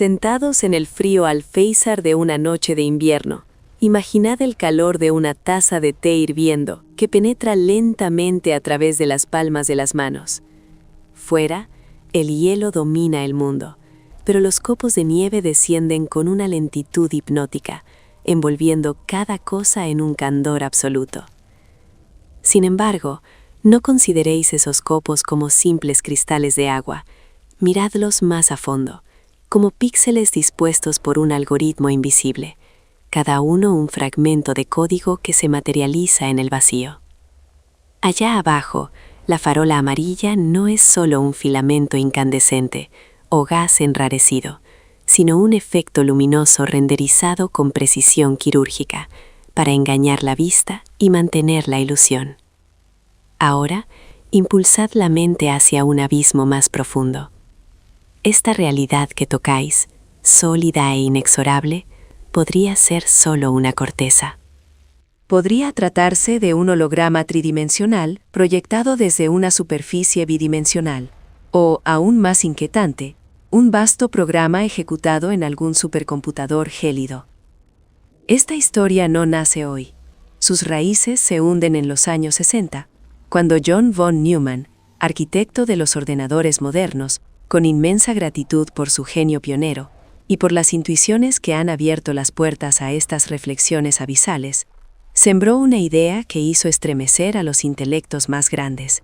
Sentados en el frío alféizar de una noche de invierno, imaginad el calor de una taza de té hirviendo que penetra lentamente a través de las palmas de las manos. Fuera, el hielo domina el mundo, pero los copos de nieve descienden con una lentitud hipnótica, envolviendo cada cosa en un candor absoluto. Sin embargo, no consideréis esos copos como simples cristales de agua. Miradlos más a fondo, como píxeles dispuestos por un algoritmo invisible, cada uno un fragmento de código que se materializa en el vacío. Allá abajo, la farola amarilla no es solo un filamento incandescente o gas enrarecido, sino un efecto luminoso renderizado con precisión quirúrgica para engañar la vista y mantener la ilusión. Ahora, impulsad la mente hacia un abismo más profundo. Esta realidad que tocáis, sólida e inexorable, podría ser solo una corteza. Podría tratarse de un holograma tridimensional proyectado desde una superficie bidimensional, o, aún más inquietante, un vasto programa ejecutado en algún supercomputador gélido. Esta historia no nace hoy. Sus raíces se hunden en los años 60, cuando John von Neumann, arquitecto de los ordenadores modernos, con inmensa gratitud por su genio pionero y por las intuiciones que han abierto las puertas a estas reflexiones abisales, sembró una idea que hizo estremecer a los intelectos más grandes.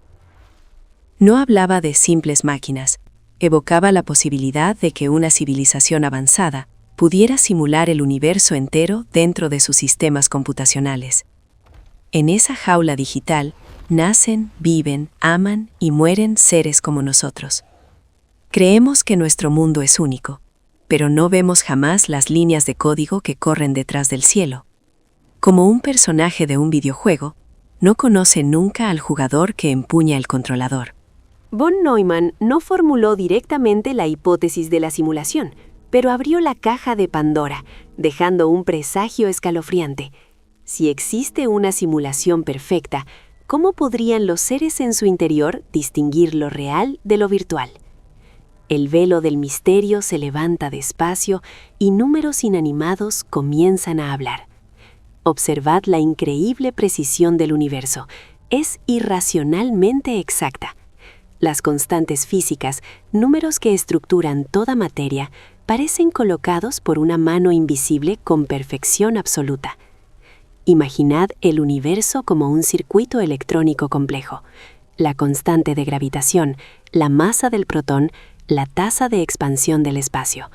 No hablaba de simples máquinas, evocaba la posibilidad de que una civilización avanzada pudiera simular el universo entero dentro de sus sistemas computacionales. En esa jaula digital nacen, viven, aman y mueren seres como nosotros. Creemos que nuestro mundo es único, pero no vemos jamás las líneas de código que corren detrás del cielo. Como un personaje de un videojuego, no conoce nunca al jugador que empuña el controlador. Von Neumann no formuló directamente la hipótesis de la simulación, pero abrió la caja de Pandora, dejando un presagio escalofriante. Si existe una simulación perfecta, ¿cómo podrían los seres en su interior distinguir lo real de lo virtual? El velo del misterio se levanta despacio y números inanimados comienzan a hablar. Observad la increíble precisión del universo. Es irracionalmente exacta. Las constantes físicas, números que estructuran toda materia, parecen colocados por una mano invisible con perfección absoluta. Imaginad el universo como un circuito electrónico complejo. La constante de gravitación, la masa del protón, la tasa de expansión del espacio.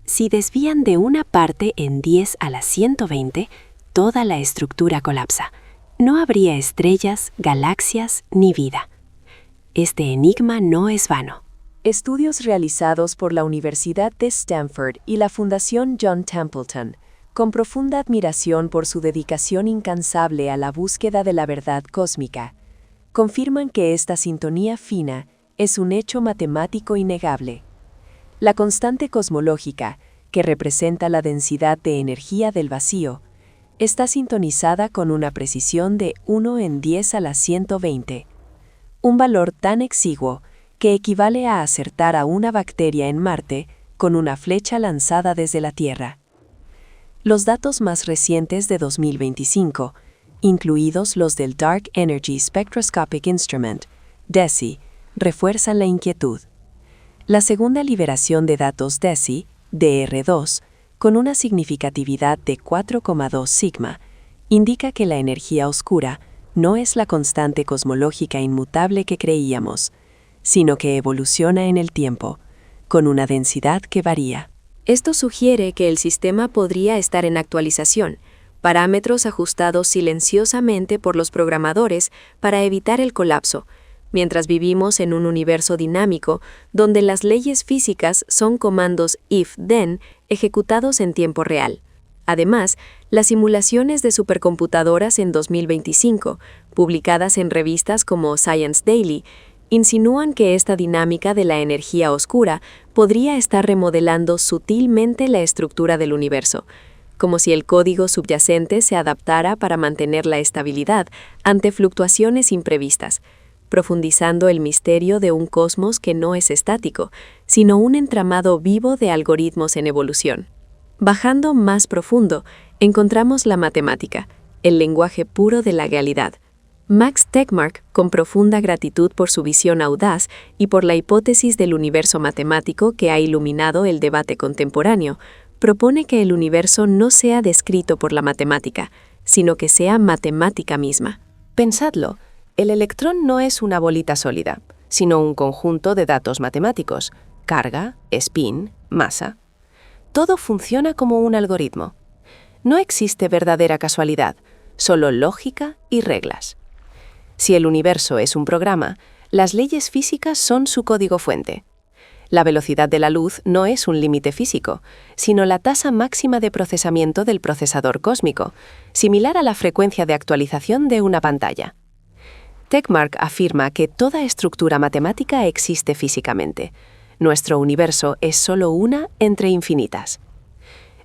Si desvían de una parte en 10 a la 120, toda la estructura colapsa. No habría estrellas, galaxias ni vida. Este enigma no es vano. Estudios realizados por la Universidad de Stanford y la Fundación John Templeton, con profunda admiración por su dedicación incansable a la búsqueda de la verdad cósmica, confirman que esta sintonía fina es un hecho matemático innegable. La constante cosmológica, que representa la densidad de energía del vacío, está sintonizada con una precisión de 1 en 10 a la 120, un valor tan exiguo que equivale a acertar a una bacteria en Marte con una flecha lanzada desde la Tierra. Los datos más recientes de 2025, incluidos los del Dark Energy Spectroscopic Instrument, DESI, refuerzan la inquietud. La segunda liberación de datos DESI, DR2, con una significatividad de 4,2 sigma, indica que la energía oscura no es la constante cosmológica inmutable que creíamos, sino que evoluciona en el tiempo, con una densidad que varía. Esto sugiere que el sistema podría estar en actualización, parámetros ajustados silenciosamente por los programadores para evitar el colapso, mientras vivimos en un universo dinámico donde las leyes físicas son comandos if-then ejecutados en tiempo real. Además, las simulaciones de supercomputadoras en 2025, publicadas en revistas como Science Daily, insinúan que esta dinámica de la energía oscura podría estar remodelando sutilmente la estructura del universo, como si el código subyacente se adaptara para mantener la estabilidad ante fluctuaciones imprevistas. profundizando el misterio de un cosmos que no es estático, sino un entramado vivo de algoritmos en evolución. Bajando más profundo, encontramos la matemática, el lenguaje puro de la realidad. Max Tegmark, con profunda gratitud por su visión audaz y por la hipótesis del universo matemático que ha iluminado el debate contemporáneo, propone que el universo no sea descrito por la matemática, sino que sea matemática misma. Pensadlo, el electrón no es una bolita sólida, sino un conjunto de datos matemáticos, carga, spin, masa. Todo funciona como un algoritmo. No existe verdadera casualidad, solo lógica y reglas. Si el universo es un programa, las leyes físicas son su código fuente. La velocidad de la luz no es un límite físico, sino la tasa máxima de procesamiento del procesador cósmico, similar a la frecuencia de actualización de una pantalla. Tegmark afirma que toda estructura matemática existe físicamente. Nuestro universo es solo una entre infinitas.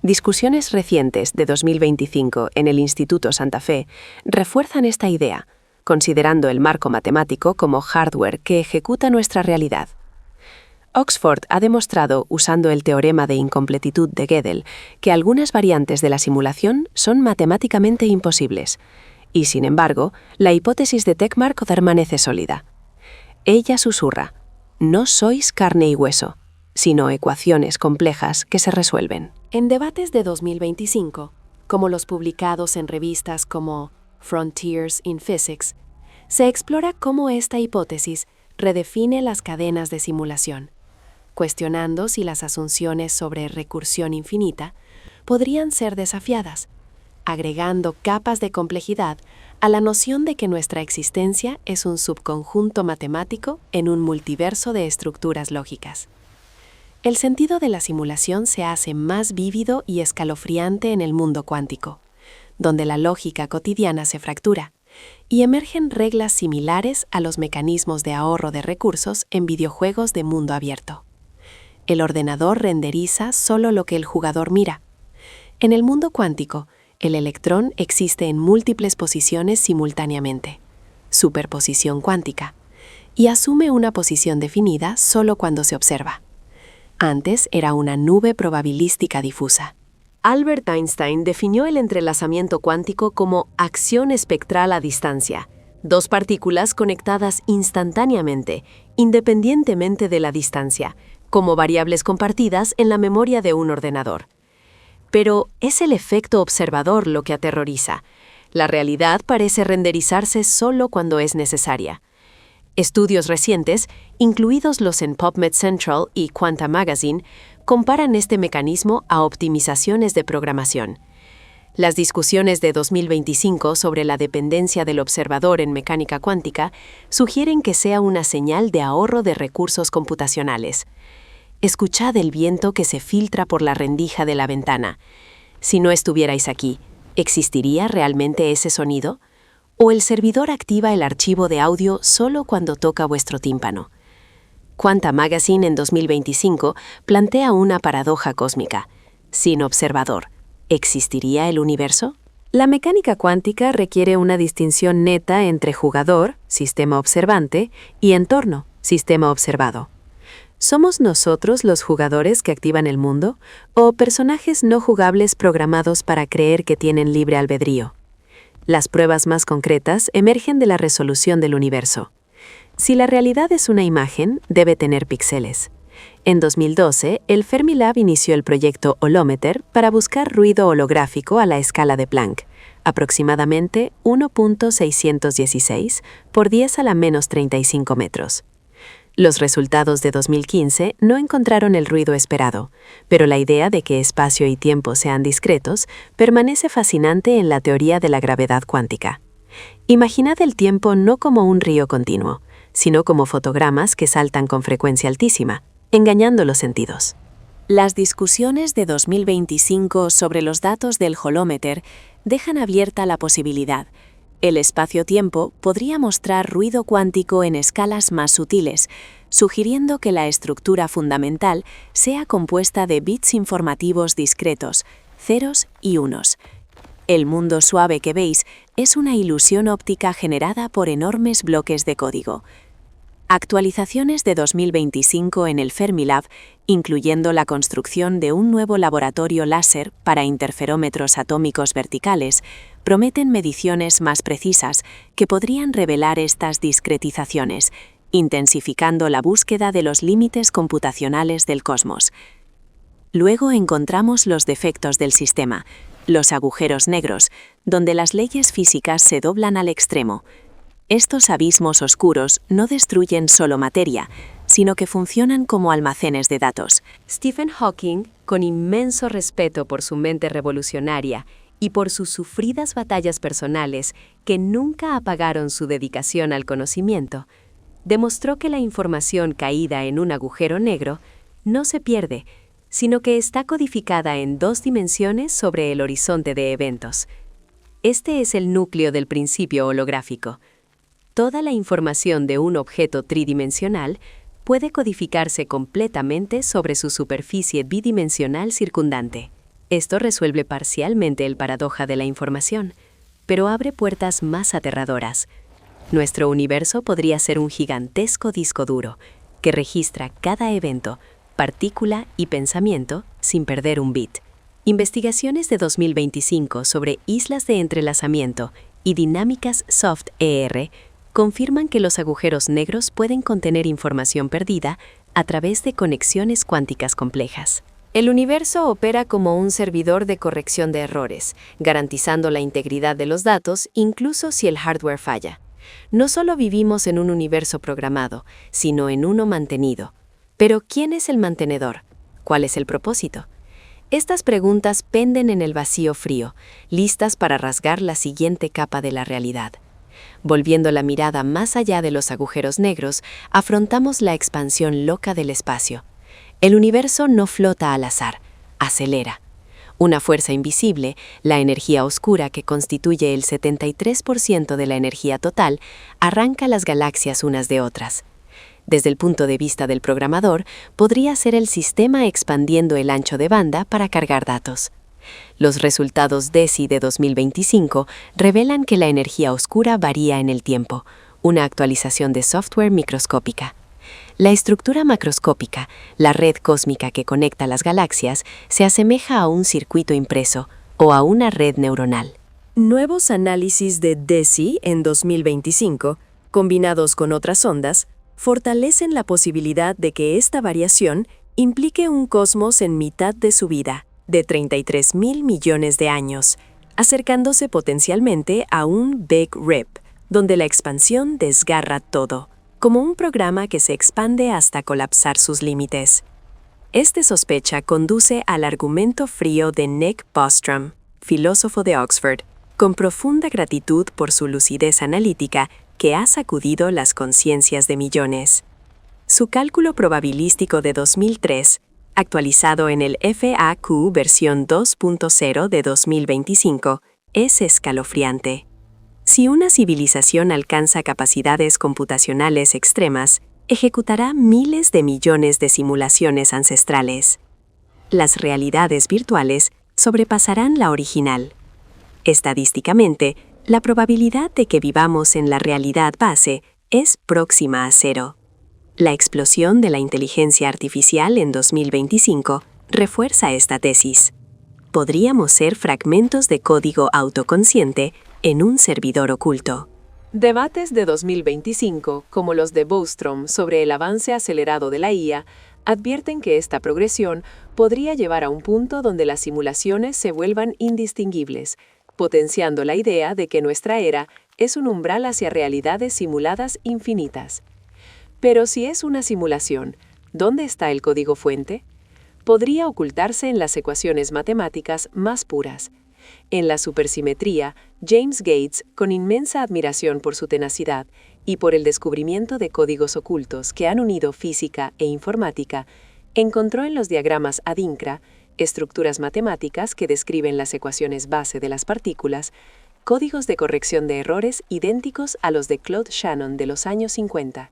Discusiones recientes de 2025 en el Instituto Santa Fe refuerzan esta idea, considerando el marco matemático como hardware que ejecuta nuestra realidad. Oxford ha demostrado, usando el teorema de incompletitud de Gödel, que algunas variantes de la simulación son matemáticamente imposibles. Y, sin embargo, la hipótesis de Tegmark permanece sólida. Ella susurra: no sois carne y hueso, sino ecuaciones complejas que se resuelven. En debates de 2025, como los publicados en revistas como Frontiers in Physics, se explora cómo esta hipótesis redefine las cadenas de simulación, cuestionando si las asunciones sobre recursión infinita podrían ser desafiadas, agregando capas de complejidad a la noción de que nuestra existencia es un subconjunto matemático en un multiverso de estructuras lógicas. El sentido de la simulación se hace más vívido y escalofriante en el mundo cuántico, donde la lógica cotidiana se fractura, y emergen reglas similares a los mecanismos de ahorro de recursos en videojuegos de mundo abierto. El ordenador renderiza solo lo que el jugador mira. En el mundo cuántico, el electrón existe en múltiples posiciones simultáneamente, superposición cuántica, y asume una posición definida solo cuando se observa. Antes era una nube probabilística difusa. Albert Einstein definió el entrelazamiento cuántico como acción espectral a distancia, dos partículas conectadas instantáneamente, independientemente de la distancia, como variables compartidas en la memoria de un ordenador. Pero es el efecto observador lo que aterroriza. La realidad parece renderizarse solo cuando es necesaria. Estudios recientes, incluidos los en PubMed Central y Quanta Magazine, comparan este mecanismo a optimizaciones de programación. Las discusiones de 2025 sobre la dependencia del observador en mecánica cuántica sugieren que sea una señal de ahorro de recursos computacionales. Escuchad el viento que se filtra por la rendija de la ventana. Si no estuvierais aquí, ¿existiría realmente ese sonido? ¿O el servidor activa el archivo de audio solo cuando toca vuestro tímpano? Quanta Magazine en 2025 plantea una paradoja cósmica. Sin observador, ¿existiría el universo? La mecánica cuántica requiere una distinción neta entre jugador, sistema observante, y entorno, sistema observado. ¿Somos nosotros los jugadores que activan el mundo o personajes no jugables programados para creer que tienen libre albedrío? Las pruebas más concretas emergen de la resolución del universo. Si la realidad es una imagen, debe tener píxeles. En 2012, el Fermilab inició el proyecto Holometer para buscar ruido holográfico a la escala de Planck, aproximadamente 1.616 por 10 a la menos 35 metros. Los resultados de 2015 no encontraron el ruido esperado, pero la idea de que espacio y tiempo sean discretos permanece fascinante en la teoría de la gravedad cuántica. Imaginad el tiempo no como un río continuo, sino como fotogramas que saltan con frecuencia altísima, engañando los sentidos. Las discusiones de 2025 sobre los datos del Holometer dejan abierta la posibilidad. El espacio-tiempo podría mostrar ruido cuántico en escalas más sutiles, sugiriendo que la estructura fundamental sea compuesta de bits informativos discretos, ceros y unos, El mundo suave que veis es una ilusión óptica generada por enormes bloques de código. Actualizaciones de 2025 en el Fermilab, incluyendo la construcción de un nuevo laboratorio láser para interferómetros atómicos verticales, prometen mediciones más precisas que podrían revelar estas discretizaciones, intensificando la búsqueda de los límites computacionales del cosmos. Luego encontramos los defectos del sistema, los agujeros negros, donde las leyes físicas se doblan al extremo. Estos abismos oscuros no destruyen solo materia, sino que funcionan como almacenes de datos. Stephen Hawking, con inmenso respeto por su mente revolucionaria y por sus sufridas batallas personales que nunca apagaron su dedicación al conocimiento, demostró que la información caída en un agujero negro no se pierde, sino que está codificada en 2 dimensiones sobre el horizonte de eventos. Este es el núcleo del principio holográfico. Toda la información de un objeto tridimensional puede codificarse completamente sobre su superficie bidimensional circundante. Esto resuelve parcialmente el paradoja de la información, pero abre puertas más aterradoras. Nuestro universo podría ser un gigantesco disco duro que registra cada evento, partícula y pensamiento sin perder un bit. Investigaciones de 2025 sobre islas de entrelazamiento y dinámicas soft-ER confirman que los agujeros negros pueden contener información perdida a través de conexiones cuánticas complejas. El universo opera como un servidor de corrección de errores, garantizando la integridad de los datos incluso si el hardware falla. No solo vivimos en un universo programado, sino en uno mantenido. Pero ¿quién es el mantenedor? ¿Cuál es el propósito? Estas preguntas penden en el vacío frío, listas para rasgar la siguiente capa de la realidad. Volviendo la mirada más allá de los agujeros negros, afrontamos la expansión loca del espacio. El universo no flota al azar, acelera. Una fuerza invisible, la energía oscura que constituye el 73% de la energía total, arranca las galaxias unas de otras. Desde el punto de vista del programador, podría ser el sistema expandiendo el ancho de banda para cargar datos. Los resultados DESI de 2025 revelan que la energía oscura varía en el tiempo, una actualización de software microscópica. La estructura macroscópica, la red cósmica que conecta las galaxias, se asemeja a un circuito impreso o a una red neuronal. Nuevos análisis de DESI en 2025, combinados con otras ondas, fortalecen la posibilidad de que esta variación implique un cosmos en mitad de su vida, de 33.000 millones de años, acercándose potencialmente a un Big Rip, donde la expansión desgarra todo, como un programa que se expande hasta colapsar sus límites. Este sospecha conduce al argumento frío de Nick Bostrom, filósofo de Oxford, con profunda gratitud por su lucidez analítica que ha sacudido las conciencias de millones. Su cálculo probabilístico de 2003, actualizado en el FAQ versión 2.0 de 2025, es escalofriante. Si una civilización alcanza capacidades computacionales extremas, ejecutará miles de millones de simulaciones ancestrales. Las realidades virtuales sobrepasarán la original. Estadísticamente, la probabilidad de que vivamos en la realidad base es próxima a 0. La explosión de la inteligencia artificial en 2025 refuerza esta tesis. Podríamos ser fragmentos de código autoconsciente en un servidor oculto. Debates de 2025, como los de Bostrom sobre el avance acelerado de la IA, advierten que esta progresión podría llevar a un punto donde las simulaciones se vuelvan indistinguibles, potenciando la idea de que nuestra era es un umbral hacia realidades simuladas infinitas. Pero si es una simulación, ¿dónde está el código fuente? Podría ocultarse en las ecuaciones matemáticas más puras. En la supersimetría, James Gates, con inmensa admiración por su tenacidad y por el descubrimiento de códigos ocultos que han unido física e informática, encontró en los diagramas Adinkra, estructuras matemáticas que describen las ecuaciones base de las partículas, códigos de corrección de errores idénticos a los de Claude Shannon de los años 50.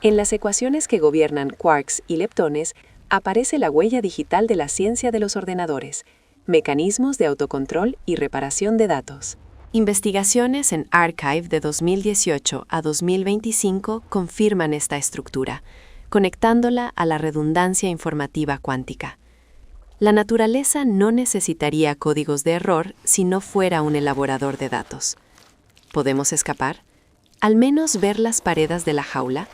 En las ecuaciones que gobiernan quarks y leptones aparece la huella digital de la ciencia de los ordenadores. Mecanismos de autocontrol y reparación de datos. Investigaciones en Archive de 2018 a 2025 confirman esta estructura, conectándola a la redundancia informativa cuántica. La naturaleza no necesitaría códigos de error si no fuera un elaborador de datos. ¿Podemos escapar? Al menos ver las paredes de la jaula.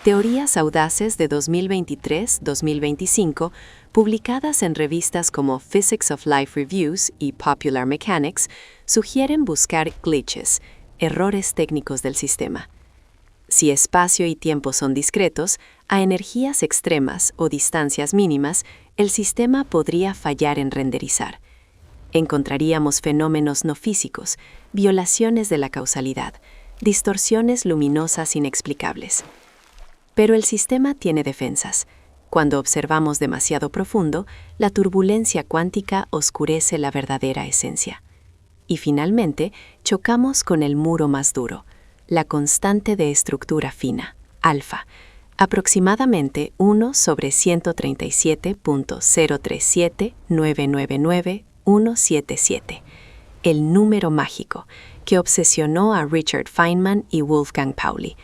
Teorías audaces de 2023-2025, publicadas en revistas como Physics of Life Reviews y Popular Mechanics, sugieren buscar glitches, errores técnicos del sistema. Si espacio y tiempo son discretos, a energías extremas o distancias mínimas, el sistema podría fallar en renderizar. Encontraríamos fenómenos no físicos, violaciones de la causalidad, distorsiones luminosas inexplicables. Pero el sistema tiene defensas. Cuando observamos demasiado profundo, la turbulencia cuántica oscurece la verdadera esencia. Y finalmente, chocamos con el muro más duro, la constante de estructura fina, alfa, aproximadamente 1 sobre 137.037.999.177, el número mágico que obsesionó a Richard Feynman y Wolfgang Pauli,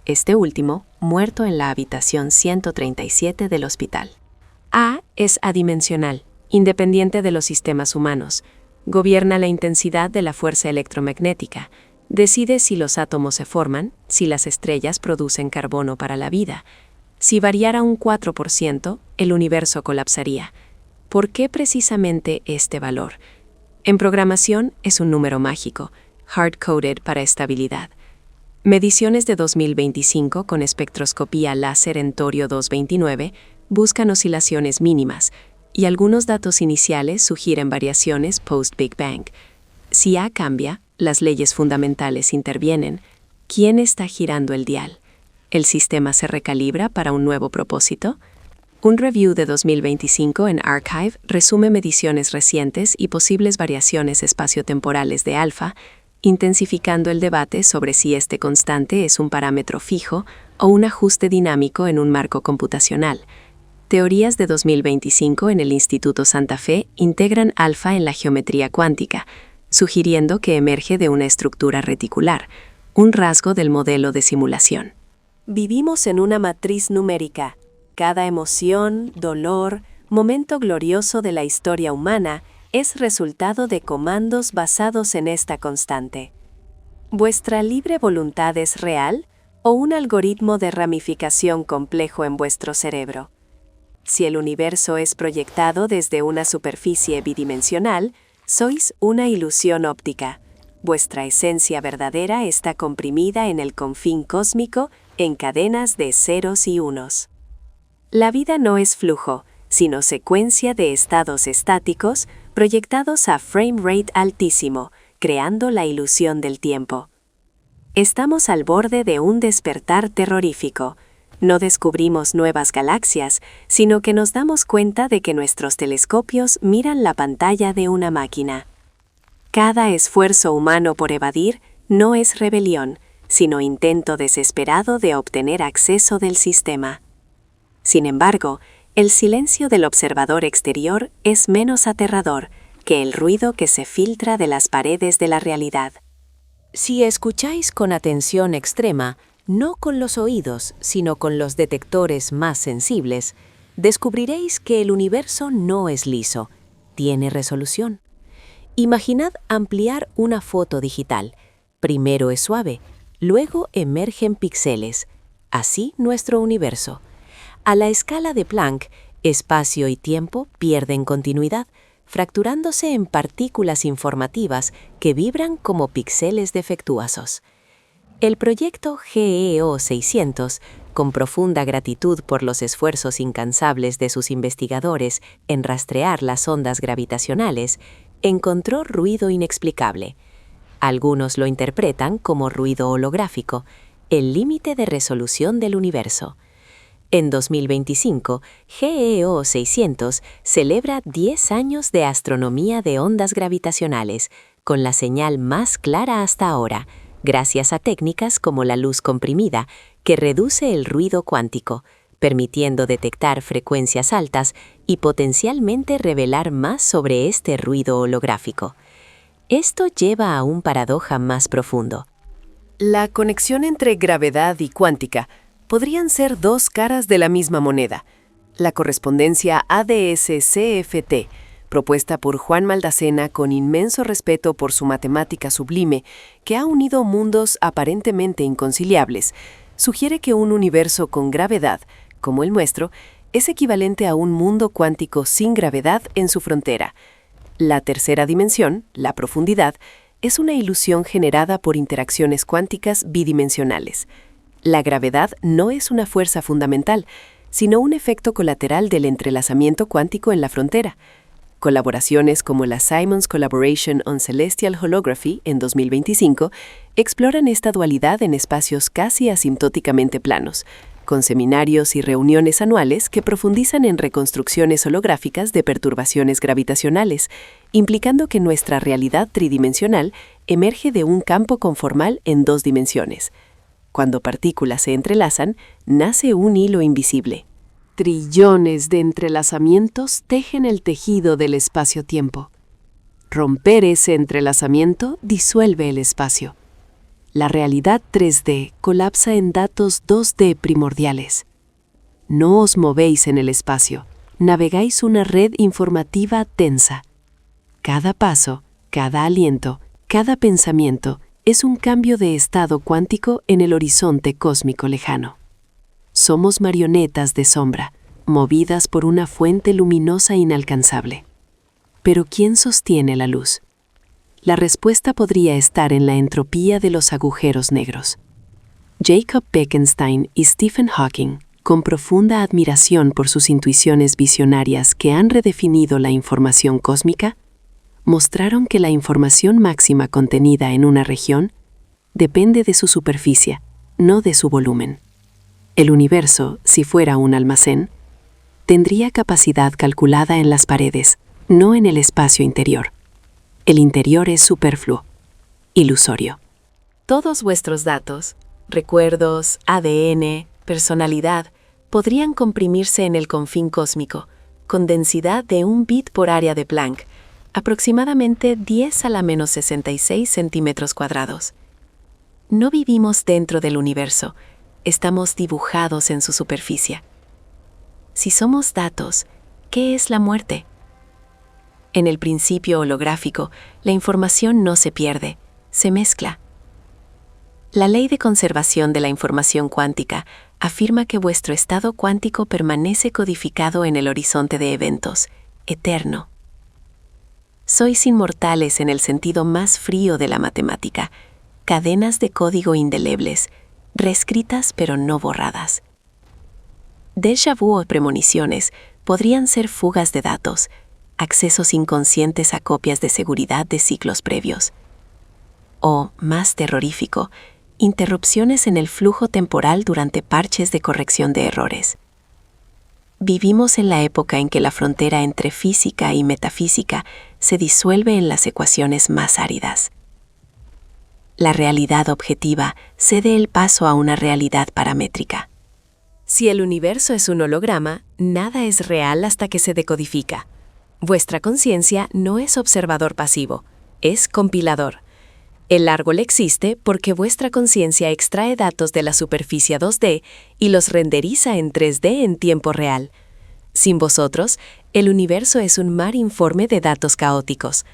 este último muerto en la habitación 137 del hospital. A es adimensional, independiente de los sistemas humanos. Gobierna la intensidad de la fuerza electromagnética. Decide si los átomos se forman, si las estrellas producen carbono para la vida. Si variara un 4%, el universo colapsaría. ¿Por qué precisamente este valor? En programación es un número mágico, hard-coded para estabilidad. Mediciones de 2025 con espectroscopía láser en torio 229 buscan oscilaciones mínimas, y algunos datos iniciales sugieren variaciones post-Big Bang. Si A cambia, las leyes fundamentales intervienen. ¿Quién está girando el dial? ¿El sistema se recalibra para un nuevo propósito? Un review de 2025 en Archive resume mediciones recientes y posibles variaciones espaciotemporales de alfa, intensificando el debate sobre si este constante es un parámetro fijo o un ajuste dinámico en un marco computacional. Teorías de 2025 en el Instituto Santa Fe integran alfa en la geometría cuántica, sugiriendo que emerge de una estructura reticular, un rasgo del modelo de simulación. Vivimos en una matriz numérica. Cada emoción, dolor, momento glorioso de la historia humana es resultado de comandos basados en esta constante. ¿Vuestra libre voluntad es real o un algoritmo de ramificación complejo en vuestro cerebro? Si el universo es proyectado desde una superficie bidimensional, sois una ilusión óptica. Vuestra esencia verdadera está comprimida en el confín cósmico en cadenas de ceros y unos. La vida no es flujo, sino secuencia de estados estáticos proyectados a frame rate altísimo, creando la ilusión del tiempo. Estamos al borde de un despertar terrorífico. No descubrimos nuevas galaxias, sino que nos damos cuenta de que nuestros telescopios miran la pantalla de una máquina. Cada esfuerzo humano por evadir no es rebelión, sino intento desesperado de obtener acceso del sistema. Sin embargo, el silencio del observador exterior es menos aterrador que el ruido que se filtra de las paredes de la realidad. Si escucháis con atención extrema, no con los oídos, sino con los detectores más sensibles, descubriréis que el universo no es liso, tiene resolución. Imaginad ampliar una foto digital. Primero es suave, luego emergen píxeles. Así nuestro universo. A la escala de Planck, espacio y tiempo pierden continuidad, fracturándose en partículas informativas que vibran como píxeles defectuosos. El proyecto GEO 600, con profunda gratitud por los esfuerzos incansables de sus investigadores en rastrear las ondas gravitacionales, encontró ruido inexplicable. Algunos lo interpretan como ruido holográfico, el límite de resolución del universo. En 2025, GEO 600 celebra 10 años de astronomía de ondas gravitacionales, con la señal más clara hasta ahora, gracias a técnicas como la luz comprimida, que reduce el ruido cuántico, permitiendo detectar frecuencias altas y potencialmente revelar más sobre este ruido holográfico. Esto lleva a un paradoja más profundo. La conexión entre gravedad y cuántica podrían ser dos caras de la misma moneda. La correspondencia ADS-CFT, propuesta por Juan Maldacena con inmenso respeto por su matemática sublime, que ha unido mundos aparentemente inconciliables, sugiere que un universo con gravedad, como el nuestro, es equivalente a un mundo cuántico sin gravedad en su frontera. La tercera dimensión, la profundidad, es una ilusión generada por interacciones cuánticas bidimensionales. La gravedad no es una fuerza fundamental, sino un efecto colateral del entrelazamiento cuántico en la frontera. Colaboraciones como la Simons Collaboration on Celestial Holography en 2025 exploran esta dualidad en espacios casi asintóticamente planos, con seminarios y reuniones anuales que profundizan en reconstrucciones holográficas de perturbaciones gravitacionales, implicando que nuestra realidad tridimensional emerge de un campo conformal en dos dimensiones. Cuando partículas se entrelazan, nace un hilo invisible. Trillones de entrelazamientos tejen el tejido del espacio-tiempo. Romper ese entrelazamiento disuelve el espacio. La realidad 3D colapsa en datos 2D primordiales. No os movéis en el espacio, navegáis una red informativa tensa. Cada paso, cada aliento, cada pensamiento es un cambio de estado cuántico en el horizonte cósmico lejano. Somos marionetas de sombra, movidas por una fuente luminosa inalcanzable. Pero ¿quién sostiene la luz? La respuesta podría estar en la entropía de los agujeros negros. Jacob Bekenstein y Stephen Hawking, con profunda admiración por sus intuiciones visionarias que han redefinido la información cósmica, mostraron que la información máxima contenida en una región depende de su superficie, no de su volumen. El universo, si fuera un almacén, tendría capacidad calculada en las paredes, no en el espacio interior. El interior es superfluo, ilusorio. Todos vuestros datos, recuerdos, ADN, personalidad, podrían comprimirse en el confín cósmico, con densidad de 1 bit por área de Planck, aproximadamente 10 a la menos 66 centímetros cuadrados. No vivimos dentro del universo, estamos dibujados en su superficie. Si somos datos, ¿qué es la muerte? En el principio holográfico, la información no se pierde, se mezcla. La ley de conservación de la información cuántica afirma que vuestro estado cuántico permanece codificado en el horizonte de eventos, eterno. Sois inmortales en el sentido más frío de la matemática, cadenas de código indelebles, reescritas pero no borradas. Déjà vu o premoniciones podrían ser fugas de datos, accesos inconscientes a copias de seguridad de ciclos previos. O, más terrorífico, interrupciones en el flujo temporal durante parches de corrección de errores. Vivimos en la época en que la frontera entre física y metafísica se disuelve en las ecuaciones más áridas. La realidad objetiva cede el paso a una realidad paramétrica. Si el universo es un holograma, nada es real hasta que se decodifica. Vuestra conciencia no es observador pasivo, es compilador. El árbol existe porque vuestra conciencia extrae datos de la superficie 2D y los renderiza en 3D en tiempo real. Sin vosotros, el universo es un mar informe de datos caóticos.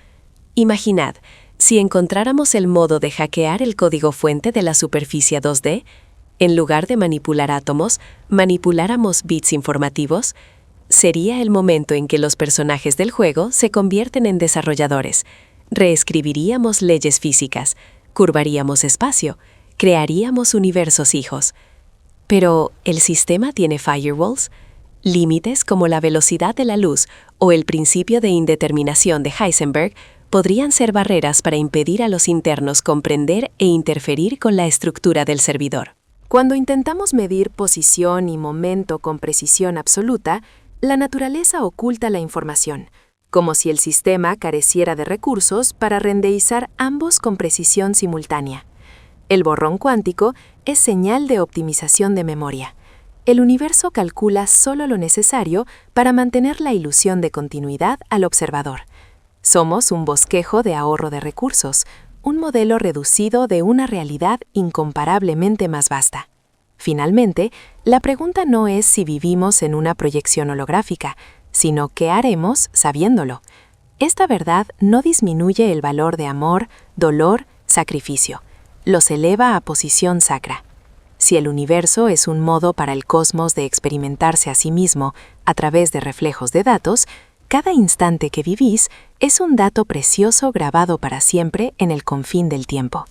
Imaginad, si encontráramos el modo de hackear el código fuente de la superficie 2D, en lugar de manipular átomos, manipuláramos bits informativos, sería el momento en que los personajes del juego se convierten en desarrolladores. Reescribiríamos leyes físicas, curvaríamos espacio, crearíamos universos hijos. Pero, ¿el sistema tiene firewalls? Límites como la velocidad de la luz o el principio de indeterminación de Heisenberg podrían ser barreras para impedir a los internos comprender e interferir con la estructura del servidor. Cuando intentamos medir posición y momento con precisión absoluta, la naturaleza oculta la información, como si el sistema careciera de recursos para renderizar ambos con precisión simultánea. El borrón cuántico es señal de optimización de memoria. El universo calcula solo lo necesario para mantener la ilusión de continuidad al observador. Somos un bosquejo de ahorro de recursos, un modelo reducido de una realidad incomparablemente más vasta. Finalmente, la pregunta no es si vivimos en una proyección holográfica, sino qué haremos sabiéndolo. Esta verdad no disminuye el valor de amor, dolor, sacrificio. Los eleva a posición sacra. Si el universo es un modo para el cosmos de experimentarse a sí mismo a través de reflejos de datos, cada instante que vivís es un dato precioso grabado para siempre en el confín del tiempo.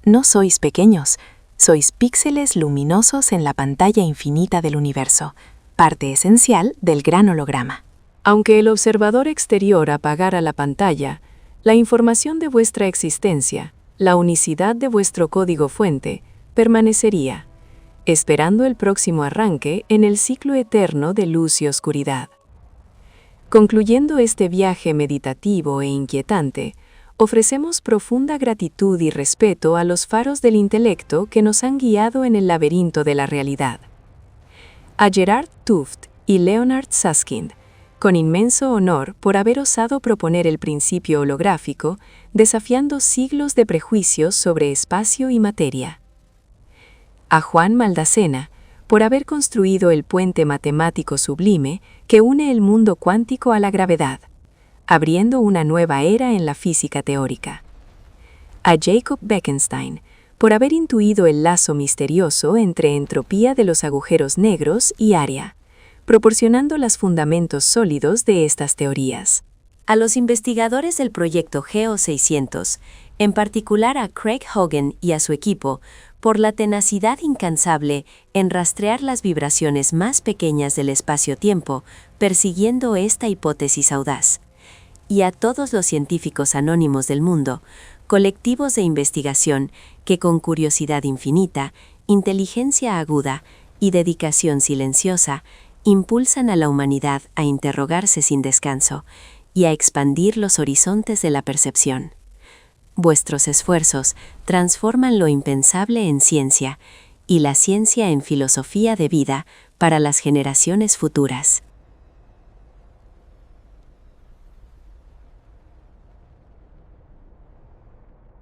No sois pequeños, sois píxeles luminosos en la pantalla infinita del universo, parte esencial del gran holograma. Aunque el observador exterior apagara la pantalla, la información de vuestra existencia, la unicidad de vuestro código fuente, permanecería, esperando el próximo arranque en el ciclo eterno de luz y oscuridad. Concluyendo este viaje meditativo e inquietante, ofrecemos profunda gratitud y respeto a los faros del intelecto que nos han guiado en el laberinto de la realidad. A Gerard Tuft y Leonard Susskind, con inmenso honor por haber osado proponer el principio holográfico, desafiando siglos de prejuicios sobre espacio y materia. A Juan Maldacena, por haber construido el puente matemático sublime que une el mundo cuántico a la gravedad, abriendo una nueva era en la física teórica. A Jacob Bekenstein, por haber intuido el lazo misterioso entre entropía de los agujeros negros y área, proporcionando los fundamentos sólidos de estas teorías. A los investigadores del proyecto GEO 600, en particular a Craig Hogan y a su equipo, por la tenacidad incansable en rastrear las vibraciones más pequeñas del espacio-tiempo, persiguiendo esta hipótesis audaz. Y a todos los científicos anónimos del mundo, colectivos de investigación que con curiosidad infinita, inteligencia aguda y dedicación silenciosa, impulsan a la humanidad a interrogarse sin descanso y a expandir los horizontes de la percepción. Vuestros esfuerzos transforman lo impensable en ciencia y la ciencia en filosofía de vida para las generaciones futuras.